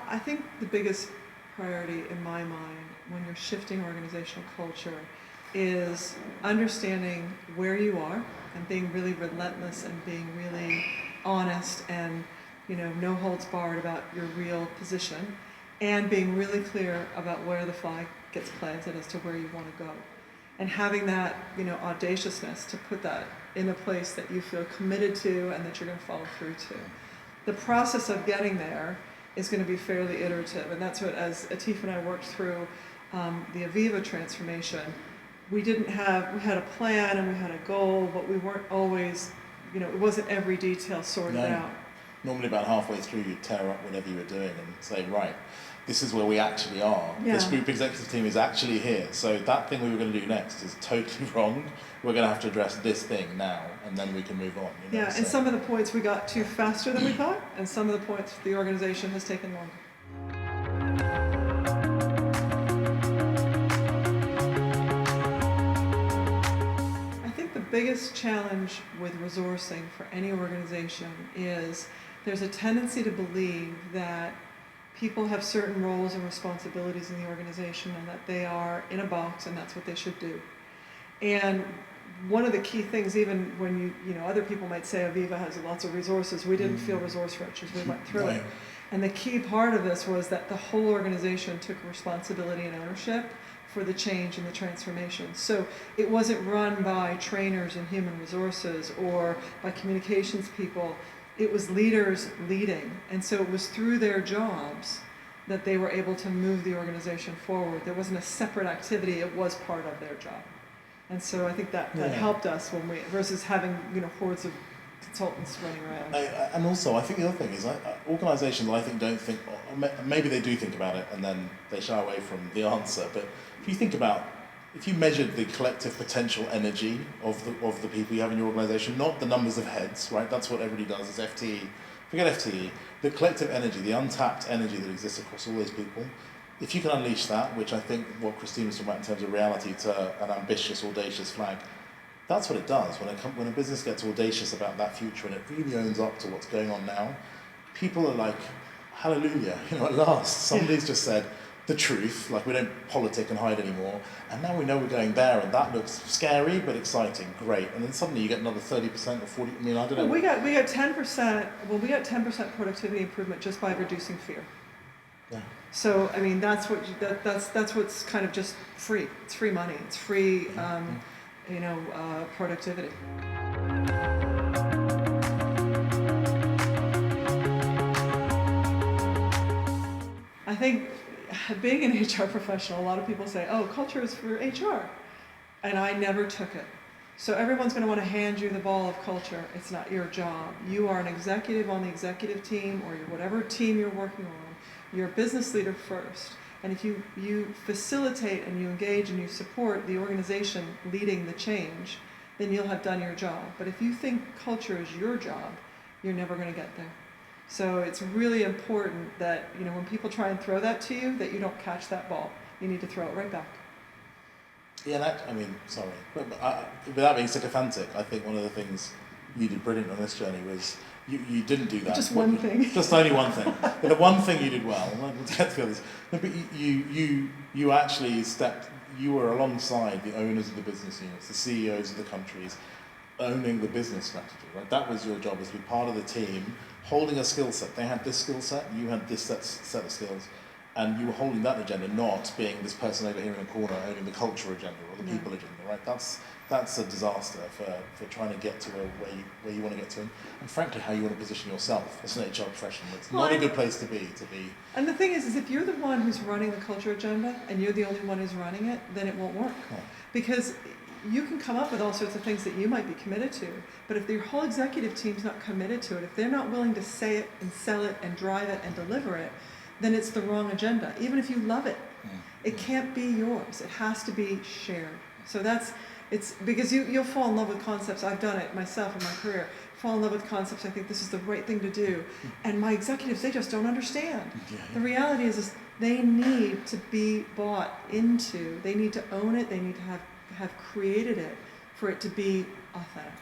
I think the biggest priority in my mind when you're shifting organizational culture is understanding where you are and being really relentless and being really honest and, you know, no holds barred about your real position, and being really clear about where the flag gets planted as to where you want to go. And having that, you know, audaciousness to put that in a place that you feel committed to and that you're going to follow through to. The process of getting there is going to be fairly iterative, and that's what, as Atif and I worked through the Aviva transformation, we had a plan and we had a goal, but we weren't always, you know, it wasn't every detail sorted out. Normally about halfway through you'd tear up whatever you were doing and say, right, this is where we actually are. Yeah. This group executive team is actually here. So that thing we were going to do next is totally wrong. We're going to have to address this thing now, and then we can move on. You know? Yeah, and some of the points we got to faster than we thought, and some of the points the organization has taken longer. I think the biggest challenge with resourcing for any organization is there's a tendency to believe that people have certain roles and responsibilities in the organization and that they are in a box and that's what they should do. And one of the key things, even when you know, other people might say Aviva has lots of resources, we didn't feel resource rich as we went through it. And the key part of this was that the whole organization took responsibility and ownership for the change and the transformation. So it wasn't run by trainers in human resources or by communications people. It was leaders leading, and so it was through their jobs that they were able to move the organization forward. There wasn't a separate activity, it was part of their job. And so I think that helped us when versus having, you know, hordes of consultants running around. And also, I think the other thing is, organisations, I think, don't think, or maybe they do think about it and then they shy away from the answer, but if you measured the collective potential energy of the people you have in your organisation, not the numbers of heads, right? That's what everybody does, is FTE. Forget FTE. The collective energy, the untapped energy that exists across all those people, if you can unleash that, which I think what Christine was talking about in terms of reality to an ambitious, audacious flag, that's what it does. When a business gets audacious about that future and it really owns up to what's going on now, people are like, hallelujah, you know, at last, somebody's just said, the truth, like we don't politic and hide anymore, and now we know we're going there, and that looks scary but exciting, great, and then suddenly you get another 30% or 40. I mean, I don't know. We got 10%. Well, we got 10% productivity improvement just by reducing fear. Yeah. So I mean, that's what's kind of just free. It's free money. It's free, productivity. I think being an HR professional, a lot of people say, oh, culture is for HR. And I never took it. So everyone's going to want to hand you the ball of culture. It's not your job. You are an executive on the executive team or whatever team you're working on. You're a business leader first. And if you facilitate and you engage and you support the organization leading the change, then you'll have done your job. But if you think culture is your job, you're never going to get there. So it's really important that, you know, when people try and throw that to you, that you don't catch that ball. You need to throw it right back. Yeah, but without being sycophantic, I think one of the things you did brilliant on this journey was you didn't do that. Just one thing. Just only one thing. But the one thing you did well, we'll get to the others, but you actually you were alongside the owners of the business units, the CEOs of the countries, owning the business strategy, right? That was your job, was to be part of the team, holding a skill set. They had this skill set, you had this set of skills, and you were holding that agenda, not being this person over here in the corner owning the culture agenda or the people agenda, right? That's a disaster for trying to get to where you want to get to, and frankly, how you want to position yourself as an HR professional. It's not a good place to be. And the thing is if you're the one who's running the culture agenda and you're the only one who's running it, then it won't work. Oh. Because you can come up with all sorts of things that you might be committed to, but if your whole executive team's not committed to it, if they're not willing to say it and sell it and drive it and deliver it, then it's the wrong agenda. Even if you love it, it can't be yours. It has to be shared. So it's because you'll fall in love with concepts. I've done it myself in my career. Fall in love with concepts. I think this is the right thing to do. And my executives, they just don't understand. The reality is they need to be bought into. They need to own it. They need to have created it for it to be authentic.